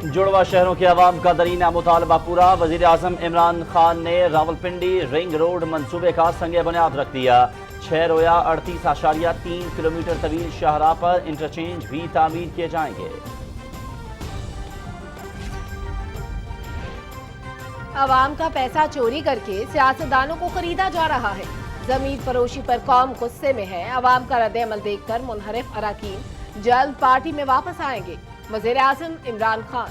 جڑواں شہروں کے عوام کا درینہ مطالبہ پورا، وزیر اعظم عمران خان نے راولپنڈی رنگ روڈ منصوبے کا سنگ بنیاد رکھ دیا۔ 6 رویا 38.3 کلومیٹر طویل شاہراہ پر انٹرچینج بھی تعمیر کیے جائیں گے۔ عوام کا پیسہ چوری کر کے سیاستدانوں کو خریدا جا رہا ہے، زمین فروشی پر قوم غصے میں ہے۔ عوام کا رد عمل دیکھ کر منحرف اراکین جلد پارٹی میں واپس آئیں گے، وزیر اعظم عمران خان۔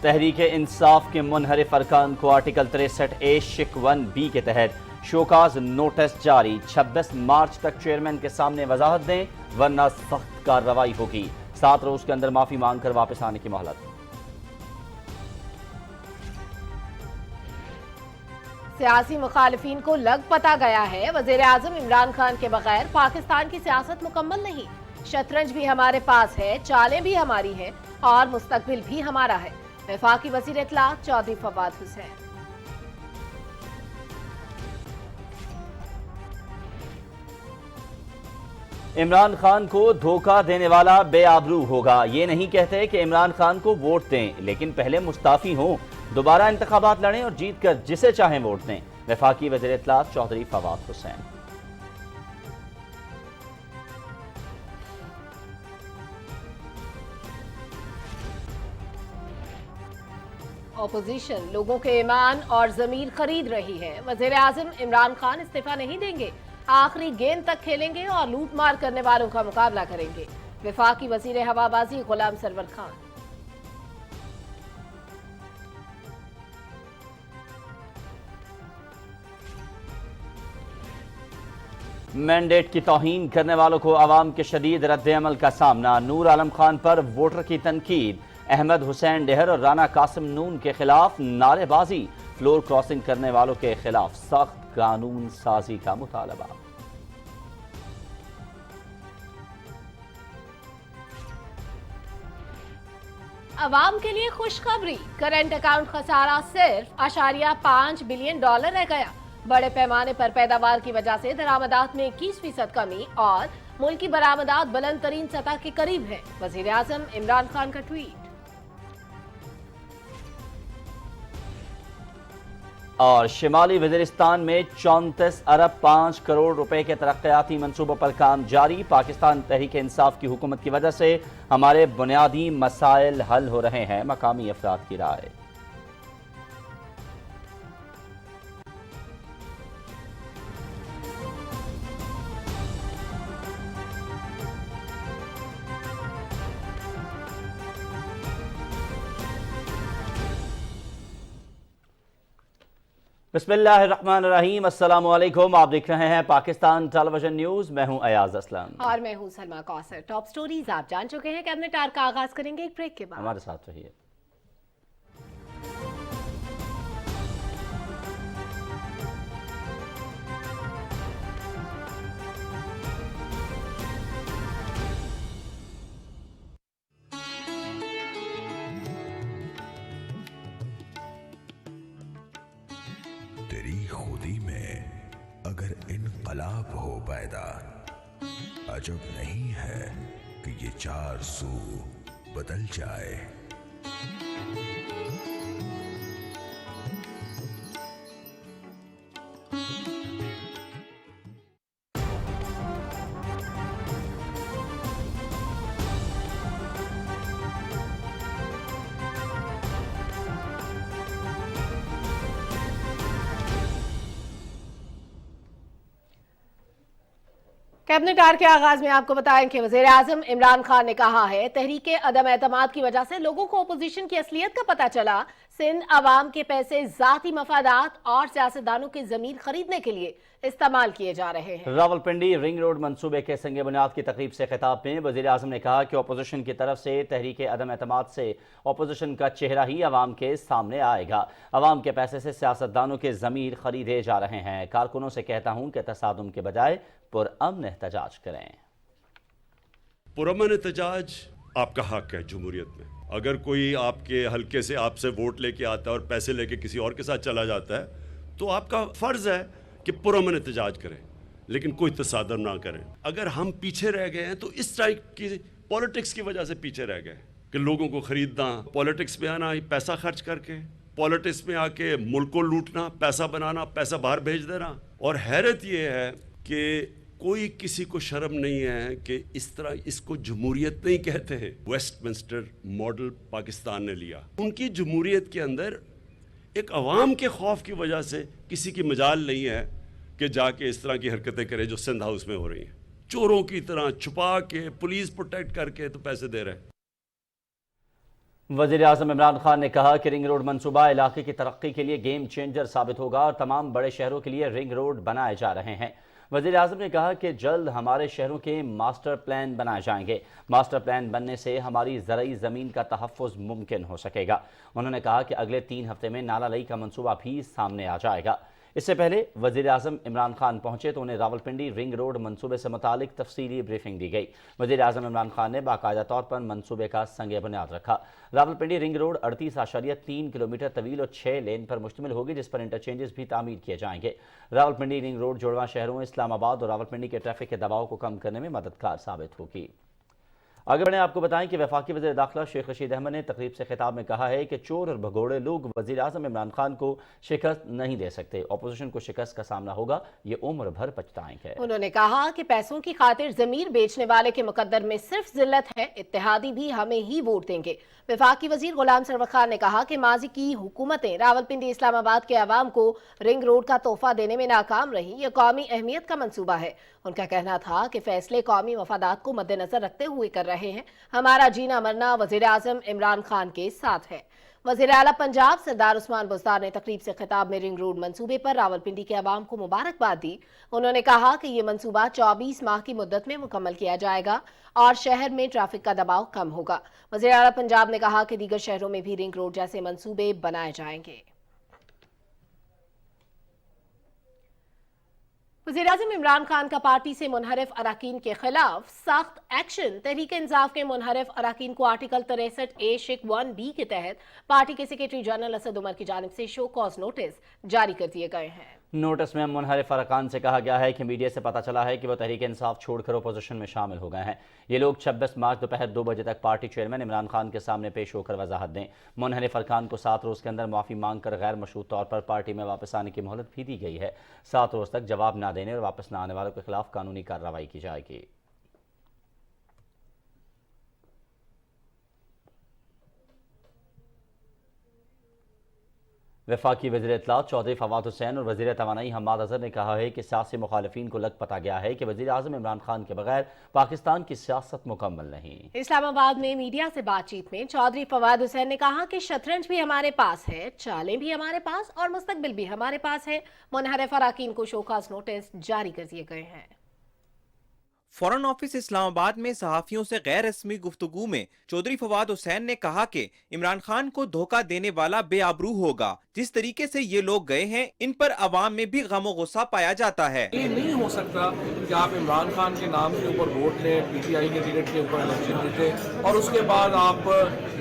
تحریک انصاف کے منحرف ارکان کو آرٹیکل 63A شق 1B کے تحت شوکاز نوٹس جاری، 26 مارچ تک چیئرمین کے سامنے وضاحت دیں ورنہ سخت کارروائی ہوگی، 7 روز کے اندر معافی مانگ کر واپس آنے کی مہلت۔ سیاسی مخالفین کو لگ پتا گیا ہے، وزیر اعظم عمران خان کے بغیر پاکستان کی سیاست مکمل نہیں، شطرنج بھی ہمارے پاس ہے، چالیں بھی ہماری ہیں اور مستقبل بھی ہمارا ہے، وفاقی وزیر اطلاع چودھری فواد حسین۔ عمران خان کو دھوکہ دینے والا بے آبرو ہوگا، یہ نہیں کہتے کہ عمران خان کو ووٹ دیں، لیکن پہلے مستعفی ہوں، دوبارہ انتخابات لڑیں اور جیت کر جسے چاہیں ووٹ دیں، وفاقی وزیر اطلاع چودھری فواد حسین۔ اپوزیشن لوگوں کے ایمان اور ضمیر خرید رہی ہے، وزیر اعظم عمران خان استعفیٰ نہیں دیں گے، آخری گیند تک کھیلیں گے اور لوٹ مار کرنے والوں کا مقابلہ کریں گے، وفاقی وزیر ہوابازی غلام سرور خان۔ مینڈیٹ کی توہین کرنے والوں کو عوام کے شدید رد عمل کا سامنا، نور عالم خان پر ووٹر کی تنقید، احمد حسین ڈہر اور رانا قاسم نون کے خلاف نعرے بازی، فلور کراسنگ کرنے والوں کے خلاف سخت قانون سازی کا مطالبہ۔ عوام کے لیے خوشخبری، کرنٹ اکاؤنٹ خسارہ صرف $5 بلین رہ گیا، بڑے پیمانے پر پیداوار کی وجہ سے درآمدات میں 21% کمی اور ملکی برآمدات بلند ترین سطح کے قریب ہے، وزیر اعظم عمران خان کا ٹویٹ۔ اور شمالی وزیرستان میں 34 ارب 5 کروڑ روپے کے ترقیاتی منصوبوں پر کام جاری، پاکستان تحریک انصاف کی حکومت کی وجہ سے ہمارے بنیادی مسائل حل ہو رہے ہیں، مقامی افراد کی رائے۔ بسم اللہ الرحمن الرحیم، السلام علیکم، آپ دیکھ رہے ہیں پاکستان ٹیلی ویژن نیوز، میں ہوں ایاز اسلم اور میں ہوں سلمہ کوثر۔ ٹاپ سٹوریز آپ جان چکے ہیں، کیبنٹ آر کا آغاز کریں گے ایک بریک کے بعد، ہمارے ساتھ رہیے۔ تیری خودی میں اگر انقلاب ہو پیدا، عجب نہیں ہے کہ یہ 4 سو بدل جائے۔ کیبنٹ آر کے آغاز میں آپ کو بتائیں کہ وزیر اعظم عمران خان نے کہا ہے، تحریک عدم اعتماد کی وجہ سے لوگوں کو اپوزیشن کی اصلیت کا پتہ چلا، سندھ عوام کے پیسے ذاتی مفادات اور سیاستدانوں کی زمین خریدنے کے لیے استعمال کیے جا رہے ہیں۔ راولپنڈی رنگ روڈ منصوبے کے سنگ بنیاد کی تقریب سے خطاب میں وزیر اعظم نے کہا کہ اپوزیشن کی طرف سے تحریک عدم اعتماد سے اپوزیشن کا چہرہ ہی عوام کے سامنے آئے گا، عوام کے پیسے سے سیاستدانوں کے ضمیر خریدے جا رہے ہیں، کارکنوں سے کہتا ہوں کہ تصادم کے بجائے پرامن احتجاج کریں۔ پرامن احتجاج آپ کا حق ہے جمہوریت میں، اگر کوئی آپ کے حلقے سے آپ سے ووٹ لے کے آتا ہے اور پیسے لے کے کسی اور کے ساتھ چلا جاتا ہے تو آپ کا فرض ہے کہ پرامن احتجاج کریں، लेकिन कोई तसादम ना करें। अगर हम पीछे रह गए हैं तो इस टाइप की पॉलिटिक्स की वजह से पीछे रह गए कि लोगों को खरीदना, पॉलिटिक्स में आना, पैसा खर्च करके पॉलिटिक्स में आके मुल्क को लूटना, पैसा बनाना, पैसा बाहर भेज देना। और हैरत ये है कि कोई किसी को शर्म नहीं है कि इस तरह इसको जमहूरियत नहीं कहते हैं। वेस्टमिंस्टर मॉडल पाकिस्तान ने लिया, उनकी जमहूरियत के अंदर एक अवाम के खौफ की वजह से किसी की मजाल नहीं है कि जाके इस तरह की हरकतें करे जो सिंध हाउस में हो रही हैं। चोरों की तरह छुपा के पुलिस प्रोटेक्ट करके तो पैसे दे रहे हैं। वज़ीर आज़म इमरान खान ने कहा कि रिंग रोड मंसूबा इलाके की तरक्की के लिए गेम चेंजर साबित होगा और तमाम बड़े शहरों के लिए रिंग रोड बनाए जा रहे हैं। वज़ीर आज़म ने कहा कि जल्द हमारे शहरों के मास्टर प्लान बनाए जाएंगे। मास्टर प्लान बनने से हमारी ज़रई ज़मीन का तहफ़्फ़ुज़ मुमकिन हो सकेगा। उन्होंने कहा कि अगले 3 हफ्ते में नाला लई का मंसूबा भी सामने आ जाएगा। इससे पहले वज़ीर आज़म इमरान खान पहुंचे तो उन्हें रावलपिंडी रिंग रोड मंसूबे से मुतालिक तफसीली ब्रीफिंग दी गई। वज़ीर आज़म इमरान खान ने बाकायदा तौर पर मंसूबे का संग बुनियाद रखा। रावलपिंडी रिंग रोड 38.3 किलोमीटर तवील और 6 लेन पर मुश्तमिल होगी, जिस पर इंटरचेंजेस भी तामीर किए जाएंगे। रावलपिंडी रिंग रोड जुड़वां शहरों इस्लामाबाद और रावलपिंडी के ट्रैफिक के दबाव को कम करने में मददगार साबित होगी। आगे बढ़े आपको बताएं कि वफाकी वज़ीर दाखिला शेख रशीद अहमद ने तकरीब से खिताब में कहा है कि चोर और भगोड़े लोग वज़ीर आज़म इमरान खान को शिकस्त नहीं दे सकते। अपोजिशन को शिकस्त का सामना होगा, ये उम्र भर पछताएंगे। उन्होंने कहा कि पैसों की खातिर ज़मीर बेचने वाले के मुकद्दर में सिर्फ जिल्लत है, इत्तेहादी भी हमें ही वोट देंगे। वफाकी वज़ीर गुलाम सरवर खान ने कहा कि माजी की हुकूमतें रावलपिंडी इस्लामाबाद के अवाम को रिंग रोड का तोहफा देने में नाकाम रही। ये कौमी अहमियत का मंसूबा है। उनका कहना था कि फैसले कौमी मफादात को मद्देनजर रखते हुए कर रहे हैं। हमारा जीना मरना वज़ीर आज़म इमरान खान के साथ है। वज़ीर आला पंजाब सरदार उस्मान बुज़दार ने तकरीब से खिताब में रिंग रोड मंसूबे पर रावलपिंडी के अवाम को मुबारकबाद दी। उन्होंने कहा कि ये मंसूबा 24 माह की मुद्दत में मुकम्मल किया जाएगा और शहर में ट्रैफिक का दबाव कम होगा। वज़ीर आला पंजाब ने कहा कि दीगर शहरों में भी रिंग रोड जैसे मंसूबे बनाए जाएंगे। वज़ीर-ए-आज़म इमरान खान का पार्टी से मुनहरिफ अराकीन के खिलाफ सख्त एक्शन। तहरीक इंसाफ के मुनहरिफ अराकीन को आर्टिकल 63A शिक 1B के तहत पार्टी के सेक्रेटरी जनरल असद उमर की जानिब से शो कॉज नोटिस जारी कर दिए गए हैं। नोटिस में मुनहरिफ अरकान से कहा गया है कि मीडिया से पता चला है कि वो तहरीक इंसाफ छोड़कर अपोजिशन में शामिल हो गए हैं। ये लोग 26 मार्च दोपहर 2 बजे तक पार्टी चेयरमैन इमरान खान के सामने पेश होकर वजाहत दें। मुनहरिफ अरकान को 7 रोज़ के अंदर माफ़ी मांग कर गैर मशरूत तौर पर पार्टी में वापस आने की मोहलत भी दी गई है। 7 रोज़ तक जवाब न देने और वापस न आने वालों के खिलाफ कानूनी कार्रवाई की जाएगी। वफाकी वज़ीर इत्तलात चौधरी फवाद हुसैन और वज़ीर तवानाई हम्माद अज़हर ने कहा है कि सियासी मुखालिफिन को लग पता गया है कि वज़ीर आज़म इमरान खान के बगैर पाकिस्तान की सियासत मुकम्मल नहीं। इस्लामाबाद में मीडिया से बातचीत में चौधरी फवाद हुसैन ने कहा कि शतरंज भी हमारे पास है, चालें भी हमारे पास और मुस्तकबिल भी हमारे पास है। मुनहरिफ अराकीन को शोकाज नोटिस जारी कर दिए गए हैं। फॉरेन ऑफिस इस्लामाबाद में सहाफियों से गैर रस्मी गुफ्तगू में चौधरी फवाद हुसैन ने कहा कि इमरान खान को धोखा देने वाला बेआबरू होगा। जिस तरीके से ये लोग गए हैं, इन पर अवाम में भी गम गुस्सा पाया जाता है। ये नहीं हो सकता कि आप इमरान खान के नाम के ऊपर वोट लें, PTI के टिकट के ऊपर इलेक्शन जीतें और उसके बाद आप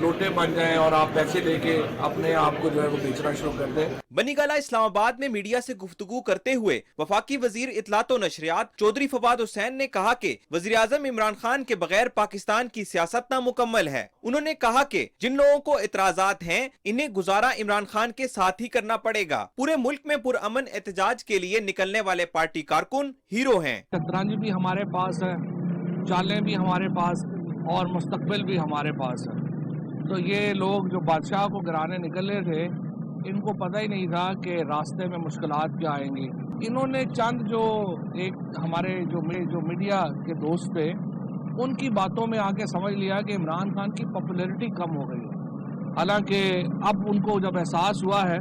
लोटे बन जाएं और आप पैसे लेके अपने आप को जो है वो बेचना शुरू कर दें। बनीगला इस्लामाबाद में मीडिया से गुफ्तगू करते हुए वफाकी वजीर इत्तलात और नशरियात चौधरी फवाद हुसैन ने कहा कि वज़ीर आज़म इमरान खान के बगैर पाकिस्तान की सियासत नामुकम्मल है। उन्होंने कहा कि जिन लोगों को इतराजात हैं, इन्हें गुजारा इमरान खान के साथ ही करना पड़ेगा। पूरे मुल्क में पुरअमन एहतजाज के लिए निकलने वाले पार्टी कारकुन हीरो हैं। शतरंज भी हमारे पास है, चालें भी हमारे पास और मुस्तकबिल भी हमारे पास है। तो ये लोग जो बादशाह को गिराने निकले थे, इनको पता ही नहीं था कि रास्ते में मुश्किलात क्या आएंगी। इन्होंने चंद जो एक हमारे जो मीडिया के दोस्त थे, उनकी बातों में आके समझ लिया कि इमरान खान की पॉपुलैरिटी कम हो गई है। हालांकि अब उनको जब एहसास हुआ है,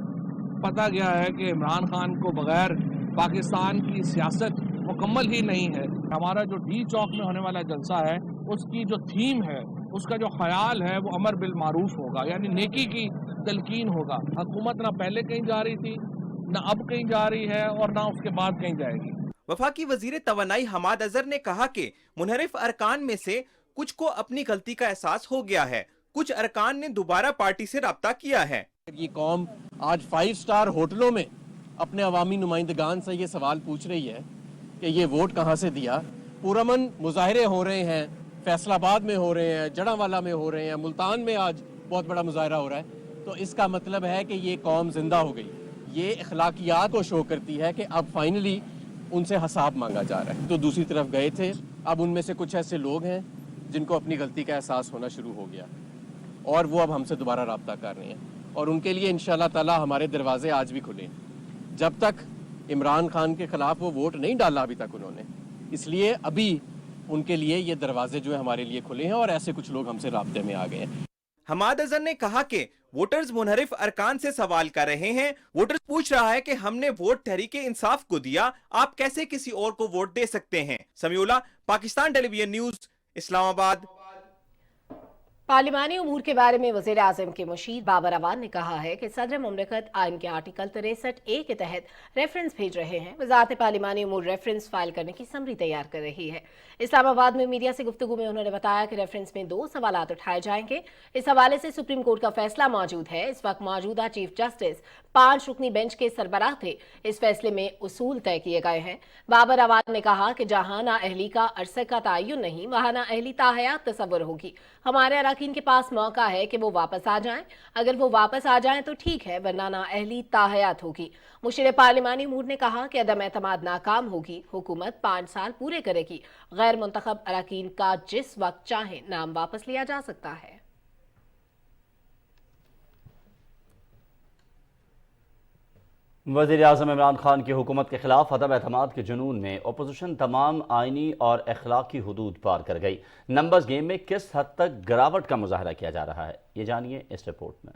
पता गया है कि इमरान खान को बगैर पाकिस्तान की सियासत मुकम्मल ही नहीं है। हमारा जो डी चौक में होने वाला जलसा है, उसकी जो थीम है, उसका जो ख्याल है, वो अमर बिल मारूफ होगा, यानी नेकी की तलकीन होगा। हुकूमत ना पहले कहीं जा रही थी, ना अब कहीं जा रही है और ना उसके बाद कहीं जाएगी। वफाकी वजीर तवानाई हम्माद अज़हर ने कहा कि मुनहरिफ अरकान में से कुछ को अपनी गलती का एहसास हो गया है, कुछ अरकान ने दोबारा पार्टी से राब्ता किया है। ये कौम आज 5 स्टार होटलों में अपने अवामी नुमाइंदगान से ये सवाल पूछ रही है کہ یہ ووٹ کہاں سے دیا. پرامن مظاہرے ہو رہے ہیں, فیصل آباد میں ہو رہے ہیں, جڑاوالا میں ہو رہے ہیں, ملتان میں آج بہت بڑا مظاہرہ ہو رہا ہے. تو اس کا مطلب ہے کہ یہ قوم زندہ ہو گئی. یہ اخلاقیات کو شو کرتی ہے کہ اب فائنلی ان سے حساب مانگا جا رہا ہے. تو دوسری طرف گئے تھے, اب ان میں سے کچھ ایسے لوگ ہیں جن کو اپنی غلطی کا احساس ہونا شروع ہو گیا اور وہ اب ہم سے دوبارہ رابطہ کر رہے ہیں, اور ان کے لیے انشاءاللہ تعالی ہمارے دروازے آج بھی کھلے ہیں. جب تک عمران خان کے خلاف وہ ووٹ نہیں ڈالا ابھی تک انہوں نے, اس لیے ابھی ان کے لیے یہ دروازے جو ہے ہمارے لیے کھلے ہیں, اور ایسے کچھ لوگ ہم سے رابطے میں آ گئے ہیں. حماد اظہر نے کہا کہ ووٹرز منحرف ارکان سے سوال کر رہے ہیں. ووٹرز پوچھ رہا ہے کہ ہم نے ووٹ تحریک انصاف کو دیا, آپ کیسے کسی اور کو ووٹ دے سکتے ہیں. سمیع اللہ, پاکستان ٹیلی ویژن نیوز, اسلام آباد. پارلیمانی امور کے بارے میں وزیر اعظم کے مشیر بابر اعوان نے کہا ہے کہ صدر مملکت آئین کے آرٹیکل 63A کے تحت ریفرنس بھیج رہے ہیں. وزارت پارلیمانی امور ریفرنس فائل کرنے کی سمری تیار کر رہی ہے. اسلام آباد میں میڈیا سے گفتگو میں انہوں نے بتایا کہ ریفرنس میں 2 سوالات اٹھائے جائیں گے. اس حوالے سے سپریم کورٹ کا فیصلہ موجود ہے. اس وقت موجودہ چیف جسٹس 5 رکنی بینچ کے سربراہ تھے. اس فیصلے میں اصول طے کیے گئے ہیں. بابر اعوان نے کہا کہ جہاں نااہلی کا عرصے کا تعین نہیں, وہاں نااہلی تاحیات تصور ہوگی. ہمارے اراکین کے پاس موقع ہے کہ وہ واپس آ جائیں. اگر وہ واپس آ جائیں تو ٹھیک ہے, ورنہ نااہلی تاحیات ہوگی. مشیر پارلیمانی امور نے کہا کہ عدم اعتماد ناکام ہوگی. حکومت 5 سال پورے کرے گی. غیر منتخب اراکین کا جس وقت چاہیں نام واپس لیا جا سکتا ہے. وزیر اعظم عمران خان کی حکومت کے خلاف عدم اعتماد کے جنون میں اپوزیشن تمام آئینی اور اخلاقی حدود پار کر گئی. نمبرز گیم میں کس حد تک گراوٹ کا مظاہرہ کیا جا رہا ہے, یہ جانیے اس رپورٹ میں.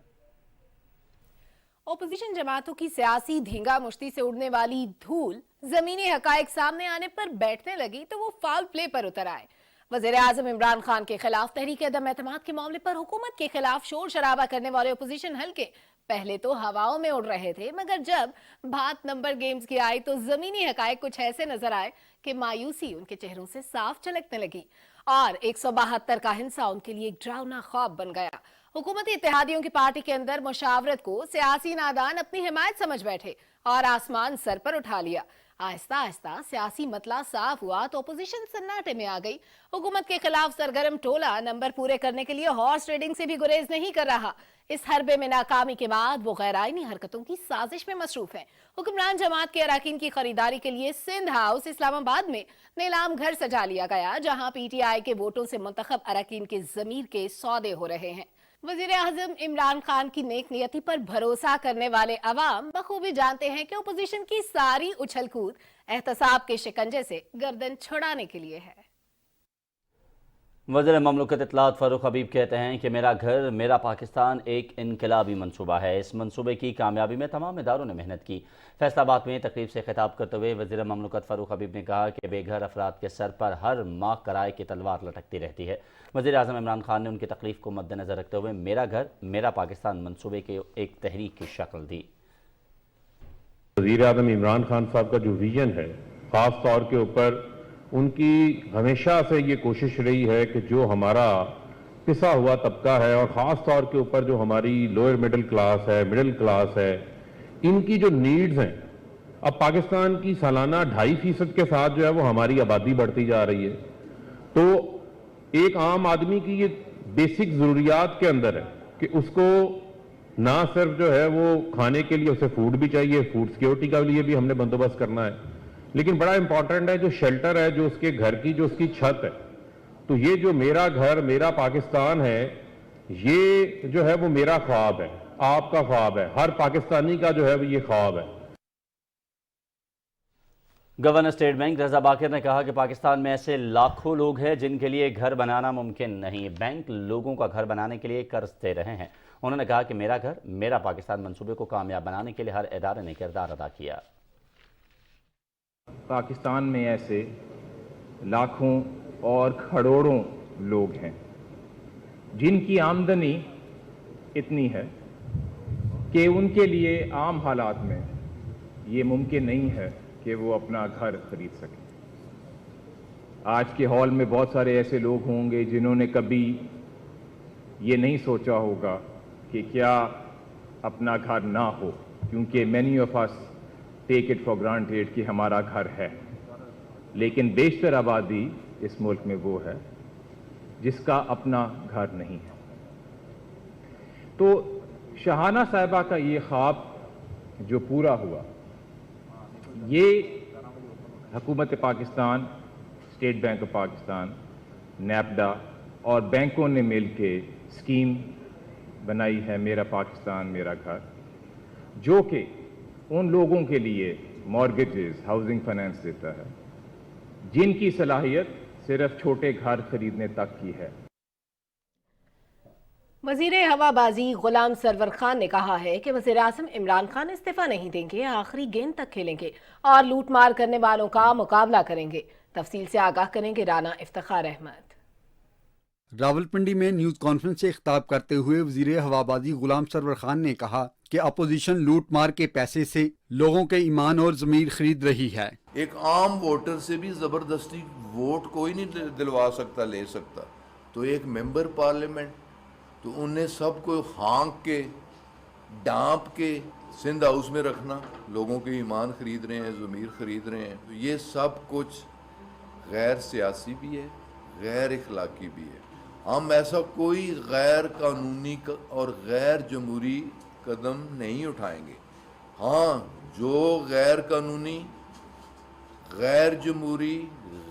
اپوزیشن جماعتوں کی سیاسی دھینگا مشتی سے اڑنے والی دھول زمینی حقائق سامنے آنے پر بیٹھنے لگی تو وہ فاؤل پلے پر اتر آئے. وزیر اعظم عمران خان کے خلاف تحریک عدم اعتماد کے معاملے پر حکومت کے خلاف شور شرابہ کرنے والے اپوزیشن حلقے پہلے تو ہواؤں میں اڑ رہے تھے, مگر جب بات نمبر گیمز کی آئی تو زمینی حقائق کچھ ایسے نظر آئے کہ مایوسی ان کے چہروں سے صاف جھلکنے لگی, اور 172 کا ہنسا ان کے لیے ایک ڈراؤنا خواب بن گیا. حکومتی اتحادیوں کی پارٹی کے اندر مشاورت کو سیاسی نادان اپنی حمایت سمجھ بیٹھے اور آسمان سر پر اٹھا لیا. آہستہ آہستہ سیاسی مطلع صاف ہوا تو اپوزیشن سناٹے میں آ گئی. حکومت کے خلاف سرگرم ٹولہ نمبر پورے کرنے کے لیے ہارس ریڈنگ سے بھی گریز نہیں کر رہا. اس حربے میں ناکامی کے بعد وہ غیر آئینی حرکتوں کی سازش میں مصروف ہیں. حکمران جماعت کے اراکین کی خریداری کے لیے سندھ ہاؤس اسلام آباد میں نیلام گھر سجا لیا گیا, جہاں پی ٹی آئی کے ووٹوں سے منتخب اراکین کے ضمیر کے سودے ہو رہے ہیں. وزیر اعظم عمران خان کی نیک نیتی پر بھروسہ کرنے والے عوام بخوبی جانتے ہیں کہ اپوزیشن کی ساری اچھل کود احتساب کے شکنجے سے گردن چھڑانے کے لیے ہے. وزیر مملکت اطلاعات فاروق حبیب کہتے ہیں کہ میرا گھر میرا پاکستان ایک انقلابی منصوبہ ہے. اس منصوبے کی کامیابی میں تمام اداروں نے محنت کی. فیصل آباد میں تقریب سے خطاب کرتے ہوئے وزیر مملکت فاروق حبیب نے کہا کہ بے گھر افراد کے سر پر ہر ماہ کرائے کی تلوار لٹکتی رہتی ہے. وزیر اعظم عمران خان نے ان کی تکلیف کو مد نظر رکھتے ہوئے میرا گھر میرا پاکستان منصوبے کے ایک تحریک کی شکل دی. وزیر اعظم عمران خان صاحب کا جو ویژن ہے, خاص طور کے اوپر ان کی ہمیشہ سے یہ کوشش رہی ہے کہ جو ہمارا پسا ہوا طبقہ ہے, اور خاص طور کے اوپر جو ہماری لوئر مڈل کلاس ہے, مڈل کلاس ہے, ان کی جو نیڈز ہیں, اب پاکستان کی سالانہ 2.5% کے ساتھ جو ہے وہ ہماری آبادی بڑھتی جا رہی ہے. تو ایک عام آدمی کی یہ بیسک ضروریات کے اندر ہے کہ اس کو نہ صرف جو ہے وہ کھانے کے لیے اسے فوڈ بھی چاہیے, فوڈ سیکیورٹی کا لیے بھی ہم نے بندوبست کرنا ہے, لیکن بڑا امپورٹنٹ ہے جو شیلٹر ہے, جو اس کے گھر کی جو اس کی چھت ہے. تو یہ جو میرا گھر میرا پاکستان ہے, یہ جو ہے وہ میرا خواب ہے, آپ کا خواب ہے, ہر پاکستانی کا جو ہے وہ یہ خواب ہے. گورنر اسٹیٹ بینک رضا باقر نے کہا کہ پاکستان میں ایسے لاکھوں لوگ ہیں جن کے لیے گھر بنانا ممکن نہیں. بینک لوگوں کا گھر بنانے کے لیے قرض دے رہے ہیں. انہوں نے کہا کہ میرا گھر میرا پاکستان منصوبے کو کامیاب بنانے کے لیے ہر ادارے نے کردار ادا کیا. پاکستان میں ایسے لاکھوں اور کروڑوں لوگ ہیں جن کی آمدنی اتنی ہے کہ ان کے لیے عام حالات میں یہ ممکن نہیں ہے کہ وہ اپنا گھر خرید سکیں. آج کے ہال میں بہت سارے ایسے لوگ ہوں گے جنہوں نے کبھی یہ نہیں سوچا ہوگا کہ کیا اپنا گھر نہ ہو, کیونکہ many of us take it for granted کہ ہمارا گھر ہے. لیکن بیشتر آبادی اس ملک میں وہ ہے جس کا اپنا گھر نہیں ہے. تو شاہانہ صاحبہ کا یہ خواب جو پورا ہوا، یہ حکومت Pakistan, state bank of Pakistan, نیپڈا اور بینکوں نے مل کے اسکیم بنائی ہے میرا پاکستان میرا گھر، جو کہ ان لوگوں کے لیے مارگیجز، ہاؤسنگ فائنانس دیتا ہے جن کی صلاحیت صرف چھوٹے گھر خریدنے تک کی ہے. وزیر ہوا بازی غلام سرور خان نے کہا ہے کہ وزیر اعظم عمران خان استعفیٰ نہیں دیں گے، آخری گیند تک کھیلیں گے اور لوٹ مار کرنے والوں کا مقابلہ کریں گے. تفصیل سے آگاہ کریں گے رانا افتخار احمد. راولپنڈی میں نیوز کانفرنس سے خطاب کرتے ہوئے وزیر ہوابازی غلام سرور خان نے کہا کہ اپوزیشن لوٹ مار کے پیسے سے لوگوں کے ایمان اور ضمیر خرید رہی ہے. ایک عام ووٹر سے بھی زبردستی ووٹ کوئی نہیں دلوا سکتا، لے سکتا. تو ایک ممبر پارلیمنٹ، تو انہیں سب کو ہانک کے ڈانپ کے سندھ ہاؤس میں رکھنا، لوگوں کے ایمان خرید رہے ہیں، ضمیر خرید رہے ہیں. تو یہ سب کچھ غیر سیاسی بھی ہے، غیر اخلاقی بھی ہے. ہم ایسا کوئی غیر قانونی اور غیر جمہوری قدم نہیں اٹھائیں گے. ہاں، جو غیر قانونی، غیر جمہوری،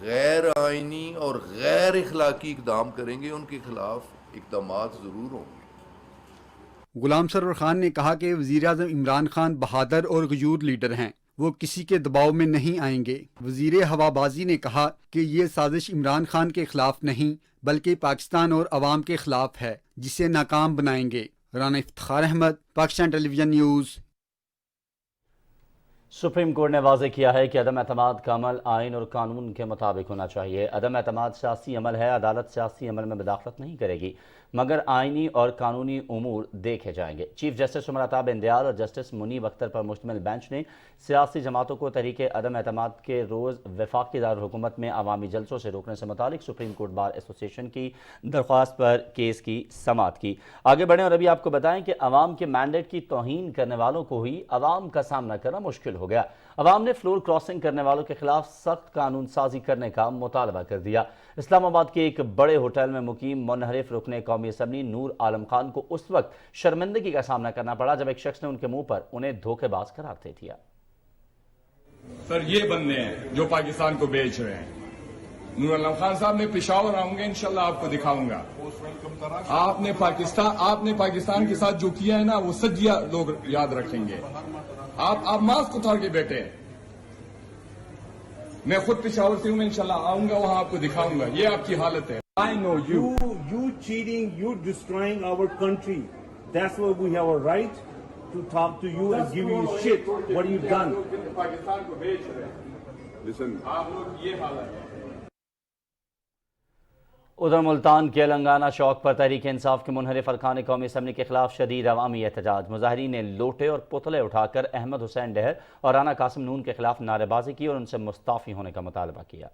غیر آئینی اور غیر اخلاقی اقدام کریں گے، ان کے خلاف اقدامات ضرور ہوں گے. غلام سرور خان نے کہا کہ وزیر اعظم عمران خان بہادر اور غیور لیڈر ہیں، وہ کسی کے دباؤ میں نہیں آئیں گے. وزیر ہوابازی نے کہا کہ یہ سازش عمران خان کے خلاف نہیں بلکہ پاکستان اور عوام کے خلاف ہے، جسے ناکام بنائیں گے. رانا افتخار احمد، پاکستان ٹیلی ویژن نیوز. سپریم کورٹ نے واضح کیا ہے کہ عدم اعتماد کا عمل آئین اور قانون کے مطابق ہونا چاہیے. عدم اعتماد سیاسی عمل ہے، عدالت سیاسی عمل میں مداخلت نہیں کرے گی مگر آئینی اور قانونی امور دیکھے جائیں گے. چیف جسٹس عمر عطا بندیال اور جسٹس منیب اختر پر مشتمل بینچ نے سیاسی جماعتوں کو تحریک عدم اعتماد کے روز وفاقی دارالحکومت میں عوامی جلسوں سے روکنے سے متعلق سپریم کورٹ بار ایسوسی ایشن کی درخواست پر کیس کی سماعت کی. آگے بڑھیں اور ابھی آپ کو بتائیں کہ عوام کے مینڈیٹ کی توہین کرنے والوں کو ہی عوام کا سامنا کرنا مشکل ہو گیا. عوام نے فلور کراسنگ کرنے والوں کے خلاف سخت قانون سازی کرنے کا مطالبہ کر دیا. اسلام آباد کے ایک بڑے ہوٹل میں مقیم منحرف رکن قومی اسمبلی نور عالم خان کو اس وقت شرمندگی کا سامنا کرنا پڑا جب ایک شخص نے ان کے منہ پر انہیں دھوکے باز قرار دے دیا. سر یہ بندے ہیں جو پاکستان کو بیچ رہے ہیں. نور عالم خان صاحب میں پشاور آؤں گے، انشاءاللہ آپ کو دکھاؤں گا. آپ نے پاکستان کے ساتھ جو کیا ہے نا، وہ سجیہ لوگ یاد رکھیں گے. آپ ماسک اتار کے بیٹھے ہیں. میں خود پشاور سے ہوں، میں انشاءاللہ آؤں گا، وہاں آپ کو دکھاؤں گا. یہ آپ کی حالت ہے. I know you cheating, you destroying our country. That's why we have a right to talk to you and give you shit. What have you done? Pakistan کو بیچ رہے ہیں. Listen, آپ لوگ یہ حالت ہے. ادھر ملتان کے تلنگانہ چوک پر تحریک انصاف کے منحرف ارکان قومی اسمبلی کے خلاف شدید عوامی احتجاج. مظاہرین نے لوٹے اور پتلے اٹھا کر احمد حسین ڈہر اور رانا قاسم نون کے خلاف نعرے بازی کی اور ان سے مستعفی ہونے کا مطالبہ کیا.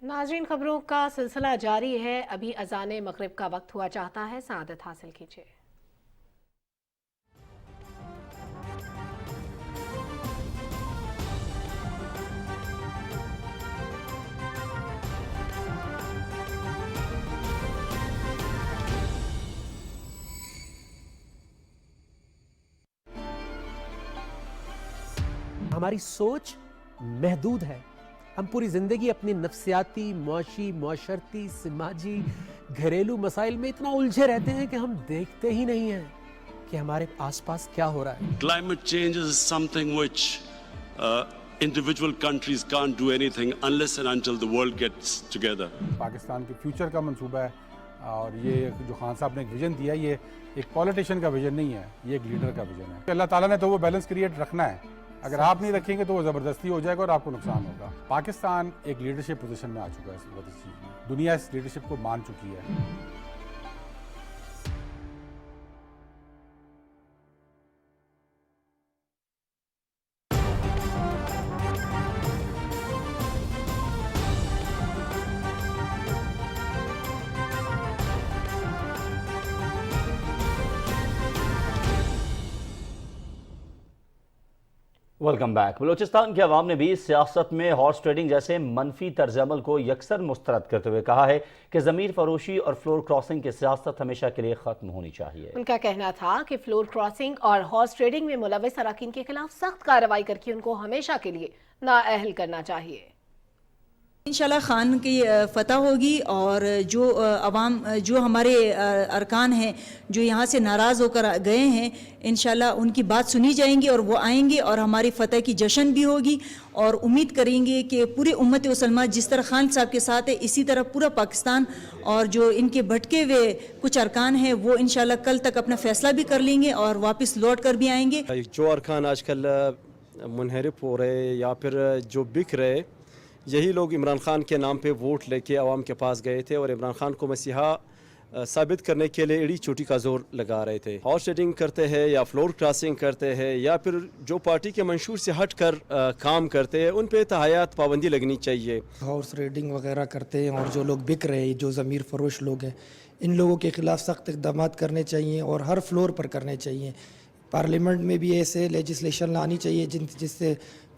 ناظرین، خبروں کا سلسلہ جاری ہے. ابھی اذان مغرب کا وقت ہوا چاہتا ہے، سعادت حاصل کیجیے. ہماری سوچ محدود ہے. ہم پوری زندگی اپنی نفسیاتی، معاشی، معاشرتی، سماجی، گھریلو مسائل میں اتنا الجھے رہتے ہیں کہ ہم دیکھتے ہی نہیں ہیں کہ ہمارے آس پاس کیا ہو رہا ہے. Climate change is something which individual countries can't do anything unless and until the world gets together. Pakistan کے فیوچر کا منصوبہ ہے اور یہ جو خان صاحب نے ایک ویژن دیا، یہ ایک پولیٹیشین کا ویژن نہیں ہے، یہ ایک لیڈر کا ویژن ہے. اللہ تعالیٰ نے تو وہ بیلنس کریٹ رکھنا ہے. اگر آپ نہیں رکھیں گے تو وہ زبردستی ہو جائے گا اور آپ کو نقصان ہوگا. پاکستان ایک لیڈرشپ پوزیشن میں آ چکا ہے اس وقت. اس چیز میں دنیا اس لیڈرشپ کو مان چکی ہے. Welcome back. बलूचिस्तान के अवाम ने भी सियासत में हॉर्स ट्रेडिंग जैसे मनफी तर्ज अमल को यकसर मुस्तरद करते हुए कहा है कि ज़मीर फरोशी और फ्लोर क्रॉसिंग की सियासत हमेशा के लिए ख़त्म होनी चाहिए। उनका कहना था कि फ्लोर क्रॉसिंग और हॉर्स ट्रेडिंग में मुलविस अराकीन के खिलाफ सख्त कार्रवाई करके उनको हमेशा के लिए नाअहल करना चाहिए। इंशाल्लाह खान की फतह होगी और जो अवाम जो हमारे अरकान हैं जो यहाँ से नाराज़ होकर गए हैं, इंशाल्लाह उनकी बात सुनी जाएंगी और वो आएंगे और हमारी फतह की जश्न भी होगी। और उम्मीद करेंगे कि पूरी उम्मत मुसलमान जिस तरह खान साहब के साथ है, इसी तरह पूरा पाकिस्तान और जो इनके भटके हुए कुछ अरकान हैं वो इंशाल्लाह कल तक अपना फैसला भी कर लेंगे और वापस लौट कर भी आएंगे। जो अरकान आजकल मुनहरिफ हो रहे या फिर जो बिक रहे, यही लोग इमरान खान के नाम पे वोट लेके आवाम के पास गए थे और इमरान खान को मसीहा साबित करने के लिए एड़ी चोटी का जोर लगा रहे थे। हॉर्स ट्रेडिंग करते हैं या फ्लोर क्रॉसिंग करते हैं या फिर जो पार्टी के मंशूर से हट कर काम करते हैं, उन पे तहयात पाबंदी लगनी चाहिए। हॉर्स ट्रेडिंग वगैरह करते हैं और जो लोग बिक रहे हैं, जो ज़मीर फरोश लोग हैं, इन लोगों के ख़िलाफ़ सख्त इक़दाम करने चाहिए और हर फ्लोर पर करने चाहिए। पार्लियामेंट में भी ऐसे लेजिस्लेशन लानी चाहिए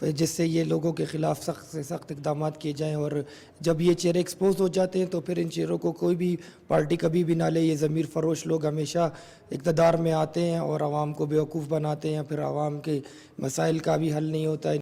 जिससे ये लोगों के ख़िलाफ़ सख्त से सख्त इक़दाम किए जाएँ। और जब ये चेहरे एक्सपोज हो जाते हैं तो फिर इन चेहरों को कोई भी पार्टी कभी भी ना ले। ये ज़मीर फरोश लोग हमेशा इक़्तिदार में आते हैं और आवाम को बेवकूफ़ बनाते हैं, फिर आवाम के मसाइल का भी हल नहीं होता है।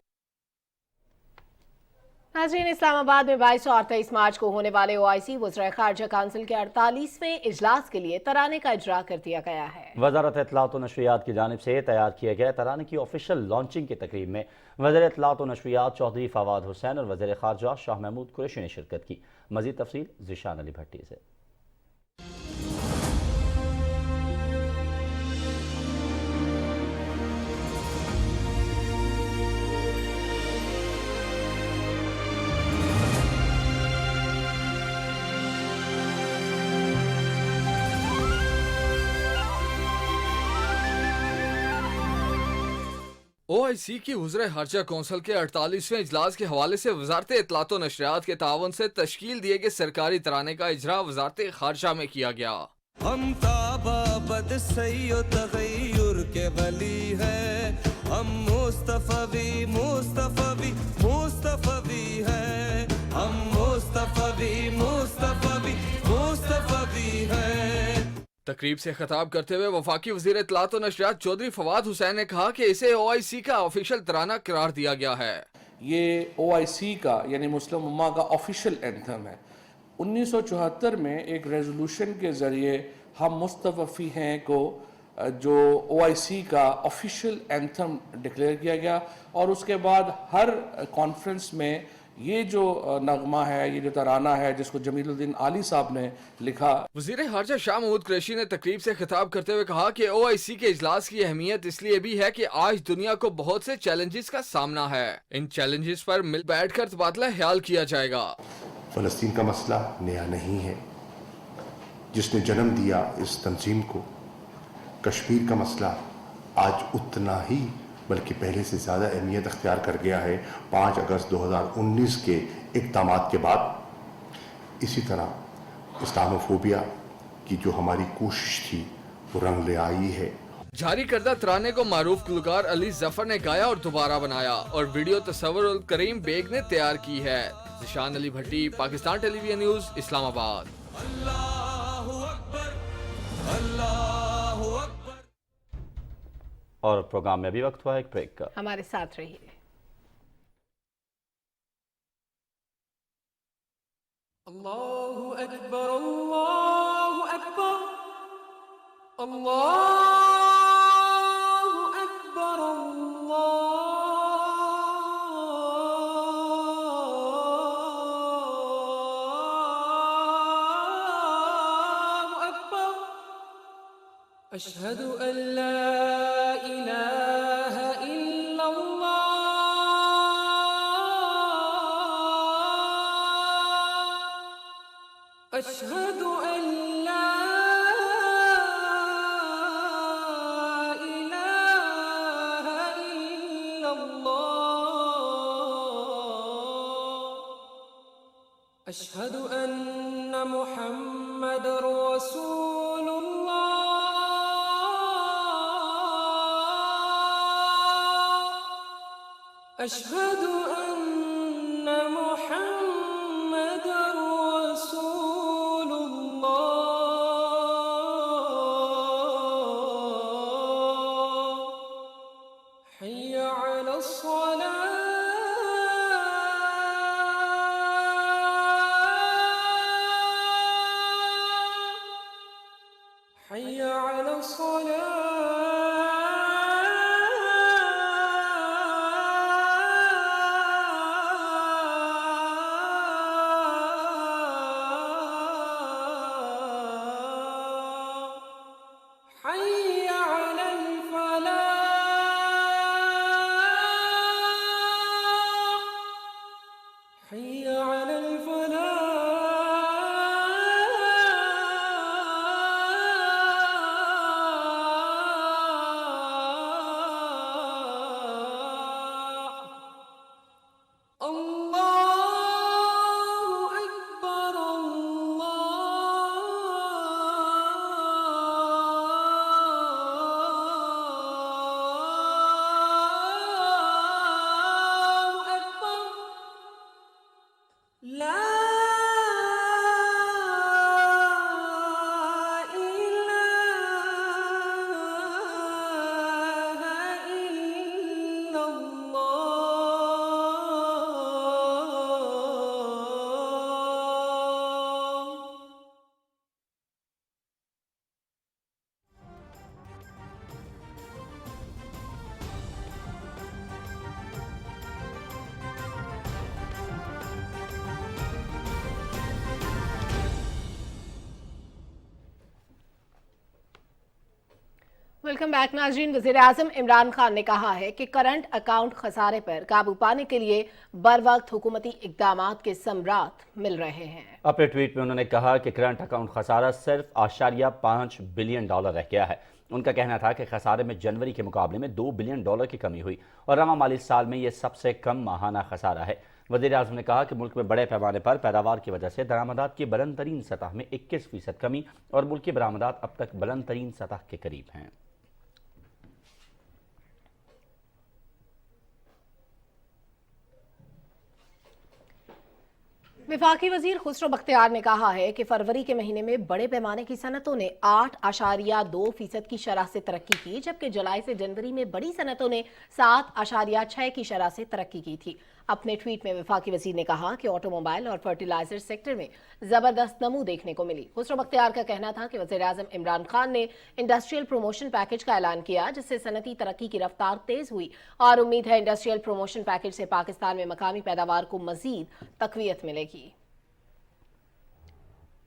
नाज़रीन, इस्लामाबाद में 22 और 23 मार्च को होने वाले OIC वज़ीर ख़ारजा काउंसिल के 48वें इजलास के लिए तराने का इजरा कर दिया गया है। वज़ारत इत्तलात व नशरियात की जानिब से तैयार किए गए तराने की ऑफिशियल लॉन्चिंग की तकरीब में वज़ीर इत्तलात व नशरियात चौधरी फवाद हुसैन और वज़ीर ख़ारजा शाह महमूद कुरैशी ने शिरकत की। मज़ीद तफसील ज़िशान अली भट्टी से। OIC की वज़ीर ख़ारजा कौंसिल के 48वें इजलास के हवाले से वज़ारत इत्तलात व नशरियात के तावन से तश्कील दिए गए सरकारी तराने का इजरा वज़ारत ख़ारजा में किया गया। हम ताबाबद सैयो तगय्युर के वली है, हम मुस्तफ़वी मुस्तफ़वी मुस्तफ़वी है, हम मुस्तफ़वी मुस्तफ़वी मुस्तफ़वी है। तकरीब से खिताब करते हुए वफाकी वज़ीर इत्तलात व नशरियात चौधरी फवाद हुसैन ने कहा कि इसे OIC का ऑफिशियल तराना करार दिया गया है। ये OIC का यानी मुस्लिम उम्मा का ऑफिशियल एंथम है। 1974 में एक रेजोल्यूशन के ज़रिए हम मुस्तफ़ी हैं को जो OIC का ऑफिशियल एंथम डिक्लेयर किया गया और उसके बाद हर कॉन्फ्रेंस में ये जो नगमा है, ये जो तराना है जिसको जमीलुद्दीन आली साहब ने लिखा। वज़ीर ख़ारजा शाह महमूद कुरैशी ने तकरीब से खिताब करते हुए कहा कि OIC के इजलास की अहमियत इसलिए भी है कि आज दुनिया को बहुत से चैलेंजेस का सामना है। इन चैलेंजेस पर मिल बैठकर तबादला ख्याल किया जाएगा। फ़लस्तीन का मसला नया नहीं है, जिसने जन्म दिया इस तंजीम को। कश्मीर का मसला आज उतना ही बल्कि पहले से ज़्यादा अहमियत अख्तियार कर गया है 5 अगस्त 2019 के इक़दामात के बाद। इसी तरह इस्लामोफोबिया की जो हमारी कोशिश थी वो रंग ले आई है। जारी करदा तराने को मारूफ गुलकार अली जफर ने गाया और दोबारा बनाया और वीडियो तस्वर उल करीम बेग ने तैयार की है। ज़िशान अली भट्टी, पाकिस्तान टेलीविजन न्यूज़, इस्लामाबाद। और प्रोग्राम में अभी वक्त हुआ है एक ब्रेक का। हमारे साथ रहिए। अल्लाहु अकबर अल्लाहु अकबर अल्लाहु अकबर अल्लाहु अकबर अशहदु अल्ला أشهد أن لا إله إلا الله أشهد أن محمد رسول الله أشهد أن محمد رسول الله حي على الصلاة حي على الصلاة حي على الفلاح حي على الفلاح الله أكبر الله أكبر لا إله إلا الله वेलकम बैक नाज़रीन। वज़ीर आज़म इमरान खान ने कहा है कि करंट अकाउंट खसारे पर काबू पाने के लिए बर वक्त हुकूमती इक़दामात के समरात मिल रहे हैं। अपने ट्वीट में उन्होंने कहा कि करंट अकाउंट खसारा सिर्फ $5 बिलियन रह गया है। उनका कहना था कि खसारे में जनवरी के मुकाबले में $2 बिलियन की कमी हुई और रवा माली साल में यह सबसे कम माहाना खसारा है। वज़ीर आज़म ने कहा कि मुल्क में बड़े पैमाने पर पैदावार की वजह से दरामदात की बुलंद तरीन सतह में 21% कमी और मुल्की बरामदात अब तक बुलंद तरीन सतह के करीब हैं। वफाकी वजीर खुसरो बख्तियार ने कहा है कि फरवरी के महीने में बड़े पैमाने की सनतों ने 8.2% की शरह से तरक्की की, जबकि जुलाई से जनवरी में बड़ी सनतों ने 7.6 की शरह से तरक्की की थी। अपने ट्वीट में वफाकी वजीर ने कहा कि ऑटोमोबाइल और फर्टिलाइजर सेक्टर में जबरदस्त नमू देखने को मिली। खुसरो बख्तियार का कहना था कि वज़ीर आज़म इमरान खान ने इंडस्ट्रियल प्रमोशन पैकेज का ऐलान किया, जिससे सनती तरक्की की रफ्तार तेज हुई और उम्मीद है इंडस्ट्रियल प्रमोशन पैकेज से पाकिस्तान में मकामी पैदावार को मजीद तकवीयत मिलेगी।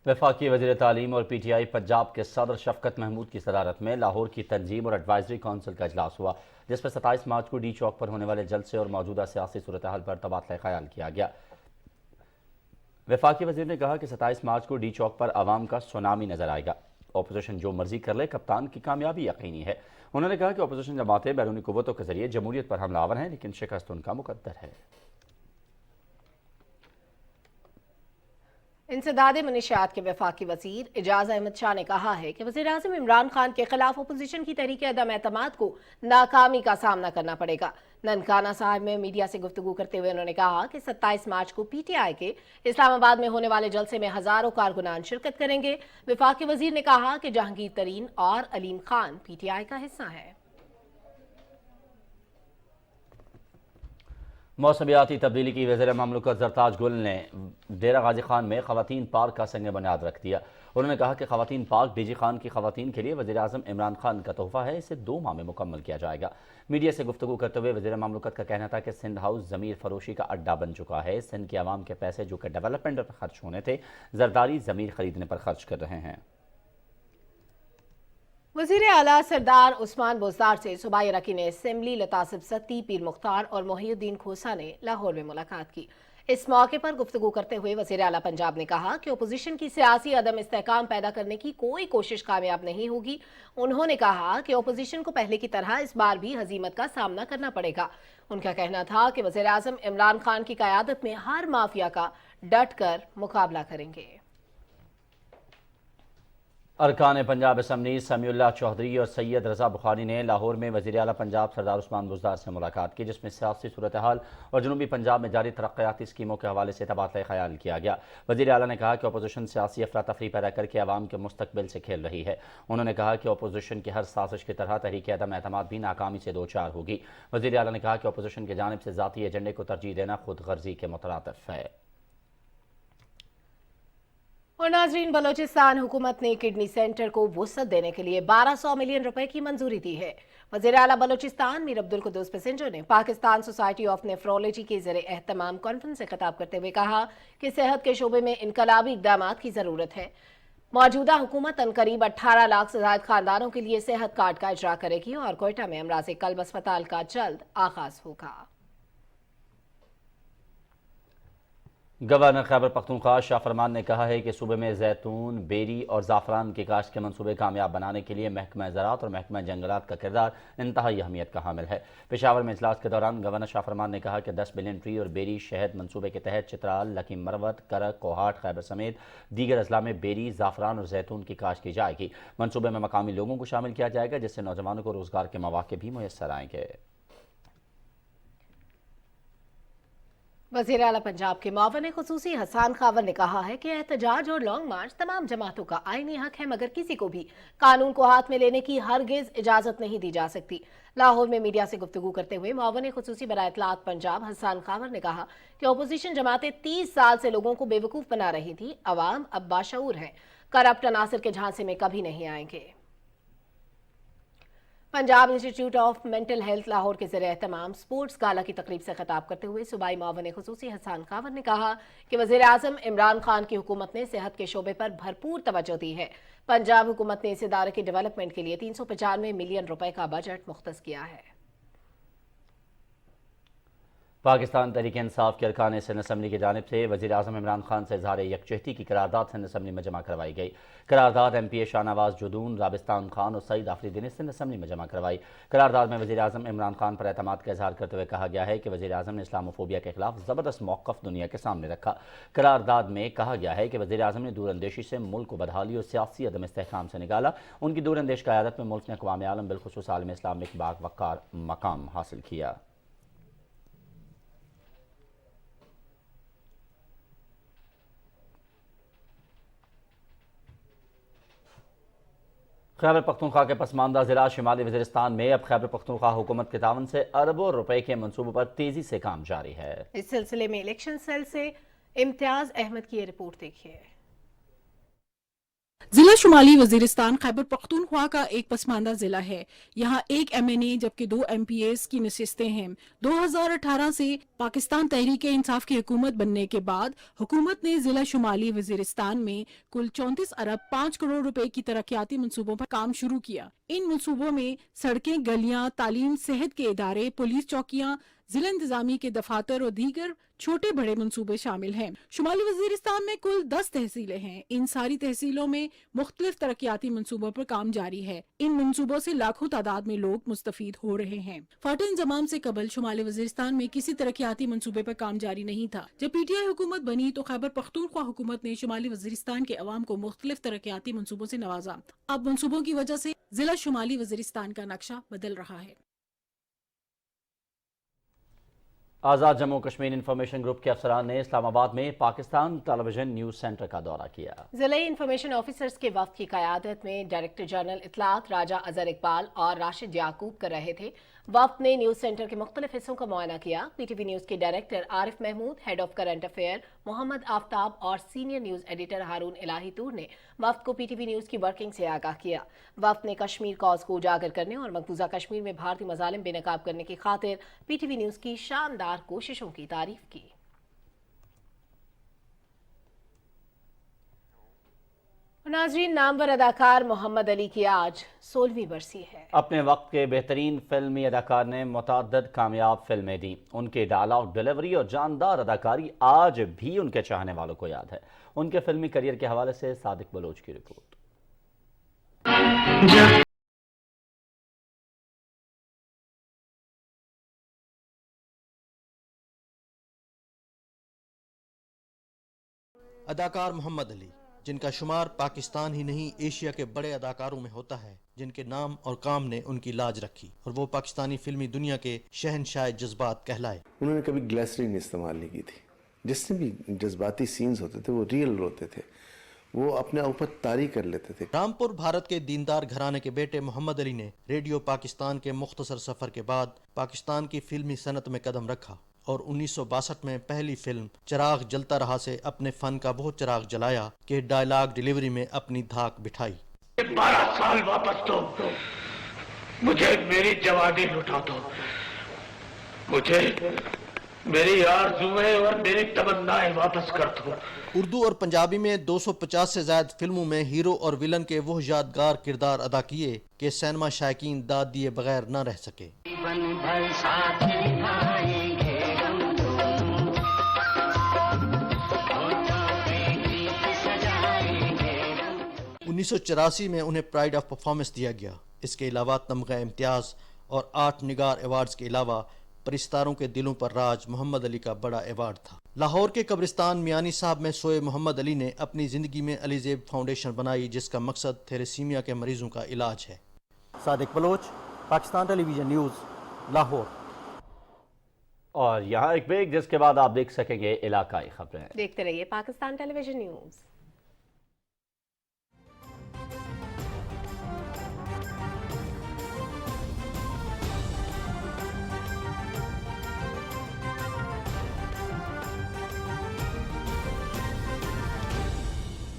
वफाकी वज़ीर तालीम और PTI पंजाब के सदर शफकत महमूद की सदारत में लाहौर की तंजीम और एडवाइजरी काउंसिल का इजलास हुआ, जिस पर 27 मार्च को डी चौक पर होने वाले जलसे और मौजूदा सियासी सूरत हाल पर तबादला ख्याल किया गया। वफाकी वज़ीर ने कहा कि 27 मार्च को डी चौक पर आवाम का सुनामी नजर आएगा। अपोजिशन जो मर्जी कर ले, कप्तान की कामयाबी यकीनी है। उन्होंने कहा कि अपोजिशन जमातें बैरूनी कुव्वतों के जरिए जमहूरियत पर हमलावर हैं, लेकिन शिकस्त उनका मुकद्दर है। इंसदाद मनशियात के वफाकी वजीर एजाज अहमद शाह ने कहा है कि वज़ीर आज़म इमरान खान के खिलाफ अपोजिशन की तहरीक अदम एतमाद को नाकामी का सामना करना पड़ेगा। ननकाना साहब में मीडिया से गुफ्तगू करते हुए उन्होंने कहा कि 27 मार्च को PTI के इस्लामाबाद में होने वाले जलसे में हजारों कारकुनान शिरकत करेंगे। वफाकी वजीर ने कहा कि जहांगीर तरीन और अलीम खान PTI का हिस्सा है। मौसमियाती तब्दीली की वज़ीर ममलकत ज़रताज गुल ने डेरा गाजी खान में ख़वातीन पार्क का संग बुनियाद रख दिया। उन्होंने कहा कि ख़वातीन पार्क डीजी खान की ख़वातीन के लिए वज़ीर आज़म इमरान खान का तोहफ़ा है, इसे 2 माह में मुकम्मल किया जाएगा। मीडिया से गुफ्तगू करते हुए वज़ीर ममलकत का कहना था कि सिंध हाउस ज़मीर फरोशी का अड्डा बन चुका है। सिंध के आवाम के पैसे जो कि डेवलपमेंट पर खर्च होने थे, जरदारी ज़मीर खरीदने पर खर्च कर रहे हैं। वज़ीर आला सरदार उस्मान बुज़दार से सूबाई अरकान असेंबली लतासिब सत्ती, पीर मुख्तार और मोहिउद्दीन खोसा ने लाहौर में मुलाकात की। इस मौके पर गुफ्तगू करते हुए वज़ीर आला पंजाब ने कहा कि अपोजिशन की सियासी अदम इस्तेहकाम पैदा करने की कोई कोशिश कामयाब नहीं होगी। उन्होंने कहा कि अपोजिशन को पहले की तरह इस बार भी हजीमत का सामना करना पड़ेगा। उनका कहना था कि वज़ीर आज़म इमरान खान की क़यादत में हर माफिया का डट कर मुकाबला करेंगे। अरकान पंजाब असम्बली समीउल्लाह चौधरी और सैयद रज़ा बुखारी ने लाहौर में वज़ीर आला पंजाब सरदार उस्मान बुज़दार से मुलाकात की, जिसमें सियासी सूरत हाल और जनूबी पंजाब में जारी तरक्याती स्कीमों के हवाले से तबादला ख्याल किया गया। वज़ीर आला ने कहा कि अपोजिशन सियासी अफरा तफरी पैदा करके अवाम के मुस्तकबिल से खेल रही है। उन्होंने कहा कि अपोजिशन की हर साजिश की तरह तहरीक अदम एतमाद भी नाकामी से दो चार होगी। वज़ीर आला ने कहा कि अपोजिशन की जानिब से ज़ाती एजेंडे को तरजीह देना खुद गर्जी के मुतरातिफ है। और नाजरीन, बलोचिस्तान हुकूमत ने किडनी सेंटर को वुसअत देने के लिए 1200 मिलियन रुपए की मंजूरी दी है। वज़ीर आला बलोचिस्तान मीर अब्दुल कुद्दूस पैसेंजर ने पाकिस्तान सोसाइटी ऑफ नेफ्रोलॉजी के ज़रिए एहतमाम कॉन्फ्रेंस से खिताब करते हुए कहा कि सेहत के शोबे में इनकलाबी इक़दामात की ज़रूरत है। मौजूदा हुकूमत अनकरीब 18 लाख से ज़ायद खानदानों के लिए सेहत कार्ड का इजरा करेगी और कोयटा में अमराज़ कल्ब अस्पताल का जल्द आगाज होगा। गवर्नर खैबर पख्तूनख्वा शाह फरमान ने कहा है कि सूबे में जैतून, बेरी और ज़ाफ़रान के काश्त के मनसूबे कामयाब बनाने के लिए महकमा ज़राअत और महकमा जंगलात का किरदार इंतहाई अहमियत का हामिल है। पेशावर में इजलास के दौरान गवर्नर शाह फरमान ने कहा कि 10 बिलियन ट्री और बेरी शहद मनसूबे के तहत चित्राल, लकीम मरवत, करक, कोहाट, खैबर समेत दीगर अजला में बेरी, ज़ाफ़रान और जैतून की काश्त की जाएगी। मनसूबे में मकामी लोगों को शामिल किया जाएगा, जिससे नौजवानों को रोज़गार के मौके भी मुयस्सर आएंगे। वज़ीर आला पंजाब के मुआविन खुसूसी हसन खावर ने कहा है कि एहतजाज और लॉन्ग मार्च तमाम जमातों का आईनी हक है, मगर किसी को भी कानून को हाथ में लेने की हरगिज इजाजत नहीं दी जा सकती। लाहौर में मीडिया से गुफ्तगू करते हुए मुआविन खुसूसी बराए इत्तलात पंजाब हसन खावर ने कहा कि अपोजिशन जमातें 30 साल से लोगों को बेवकूफ़ बना रही थी। अवाम अब बाशऊर है, करप्ट अनासर के झांसे में कभी नहीं आएंगे। Punjab institute of mental health Lahore के ज़रिए एहतमाम स्पोर्ट्स गाला की तकरीब से खिताब करते हुए सूबाई मुआविन खुसूसी हसन खावर ने कहा कि वज़ीर आज़म इमरान खान की हुकूमत ने सेहत के शोबे पर भरपूर तवज्जो दी है। पंजाब हुकूमत ने इस इदारे के डेवलपमेंट के लिए 395 मिलियन रुपए का बजट मुख्तस किया है। पाकिस्तान तहरीक इंसाफ के अरकान सिंध असम्बली की जानिब से वज़ीर आज़म इमरान खान से इज़हार यकजहती की करारदाद सिंध असम्बली में जमा करवाई गई। करारदाद MPA शाहनवाज जुदून, राबिस्तान खान और सईद आफरीदी ने सिंध असम्बली में जमा करवाई। करारदाद में वज़ीर आज़म इमरान खान पर एतमाद का इजहार करते हुए कहा गया है कि वज़ीर आज़म ने इस्लामोफोबिया के खिलाफ ज़बरदस्त मौक़िफ़ दुनिया के सामने रखा। करारदाद में कहा गया है कि वज़ीर आज़म ने दूरअंदेशी से मुल्क को बदहाली और सियासी अदम इस्तेहकाम से निकाला। उनकी दूरअंदेश क़यादत में मुल्क ने अक़वाम आलम बिलख़ुसूस आलम इस्लाम में एक बावक़ार मकाम हासिल किया। खैबर पख्तूनख्वा के पसमानदा ज़िला शुमाली वज़ीरिस्तान में अब खैबर पख्तूनख्वा हुकूमत के तावन से अरबों रुपए के मंसूबों पर तेजी से काम जारी है। इस सिलसिले में इलेक्शन सेल से इम्तियाज अहमद की ये रिपोर्ट देखिए। जिला शुमाली वजीरिस्तान खैबर पख्तूनख्वा का एक पसमानदा जिला है। यहाँ एक MNA जबकि 2 MPAs की नशिस्तें हैं। 2018 से पाकिस्तान तहरीक इंसाफ की हुकूमत बनने के बाद हुकूमत ने जिला शुमाली वजीरिस्तान में कुल 34 अरब 5 करोड़ रुपए की तरक्याती मंसूबों पर काम शुरू किया। इन मंसूबों में सड़कें, गलियां, तालीम, सेहत के इदारे, पुलिस चौकियां, जिला इंतजामी के दफातर और दीगर छोटे बड़े मंसूबे शामिल हैं। शुमाली वजीरिस्तान में कुल 10 तहसीलें हैं। इन सारी तहसीलों में मुख्तलिफ तरक्याती मंसूबों पर काम जारी है। इन मंसूबों से लाखों तादाद में लोग मुस्तफीद हो रहे हैं। फाटन इंजमाम से कबल शुमाली वजीरिस्तान में किसी तरक्याती मंसूबे पर काम जारी नहीं था। जब PTI हुकूमत बनी तो खैबर पख्तूनख्वा हुकूमत ने शुमाली वजीरिस्तान के अवाम को मुख्तलिफ तरक्याती मंसूबों से नवाजा। अब मंसूबों की वजह से जिला शुमाली वजीरिस्तान का नक्शा बदल रहा है। आज़ाद जम्मू कश्मीर इंफॉर्मेशन ग्रुप के अफसरान ने इस्लामाबाद में पाकिस्तान टेलीविजन न्यूज़ सेंटर का दौरा किया। जिले इंफॉर्मेशन ऑफिसर्स के वफ्द की क़यादत में डायरेक्टर जनरल इत्तलात राजा अजहर इकबाल और राशिद याकूब कर रहे थे। वफ्द ने न्यूज़ सेंटर के मुख्तलिफ हिस्सों का मुआयना किया। PTV न्यूज़ के director Arif Mahmood, head of current affair Mohammad Aftab और senior news editor Haroon Elahi Toor ने वफ्द को PTV न्यूज़ की वर्किंग से आगाह किया। वफ्द ने कश्मीर कॉज को उजागर करने और मकबूजा कश्मीर में भारतीय मजालिम बेनकाब करने की खातिर PTV न्यूज़ की शानदार कोशिशों की तारीफ की। नाजरीन, नामवर अदाकार मोहम्मद अली की आज 16वीं बरसी है। अपने वक्त के बेहतरीन फिल्मी अदाकार ने मुतअद्दिद कामयाब फिल्में दी। उनके डायलॉग डिलीवरी और जानदार अदाकारी आज भी उनके चाहने वालों को याद है। उनके फिल्मी करियर के हवाले से सादिक बलोच की रिपोर्ट। अदाकार मोहम्मद अली جن کا شمار پاکستان ہی نہیں ایشیا کے بڑے اداکاروں میں ہوتا ہے، جن کے نام اور کام نے ان کی لاج رکھی اور وہ پاکستانی فلمی دنیا کے شہنشاہ جذبات کہلائے۔ انہوں نے کبھی گلیسرین استعمال نہیں کی تھی، جس سے بھی جذباتی سینز ہوتے تھے وہ ریئل ہوتے تھے، وہ اپنے اوپر طاری کر لیتے تھے۔ رامپور بھارت کے دیندار گھرانے کے بیٹے محمد علی نے ریڈیو پاکستان کے مختصر سفر کے بعد پاکستان کی فلمی صنعت میں قدم رکھا اور 1962 میں پہلی فلم چراغ جلتا رہا سے اپنے فن کا وہ چراغ جلایا کہ ڈائلاگ ڈیلیوری میں اپنی دھاک بٹھائی۔ 12 سال واپس دو، مجھے میری جوانی لوٹا دو، مجھے میری آرزویں اور میری تمنائیں واپس کر دو۔ اردو اور پنجابی میں 250 سے زائد فلموں میں ہیرو اور ولن کے وہ یادگار کردار ادا کیے کہ سینما شائقین داد دیے بغیر نہ رہ سکے۔ 1984 میں انہیں پرائیڈ آف پرفارمنس دیا گیا۔ اس کے علاوہ تمغہ امتیاز اور 8 نگار ایوارڈز کے علاوہ پرستاروں کے دلوں پر راج محمد علی کا بڑا ایوارڈ تھا۔ لاہور کے قبرستان میانی صاحب میں سوئے محمد علی نے اپنی زندگی میں علی زیب فاؤنڈیشن بنائی، جس کا مقصد تھیلیسیمیا کے مریضوں کا علاج ہے۔ صادق بلوچ، پاکستان ٹیلی ویژن نیوز، لاہور۔ اور یہاں ایک بریک، جس کے بعد آپ دیکھ سکیں گے علاقائی خبریں۔ دیکھتے رہیے پاکستان ٹیلی ویژن نیوز۔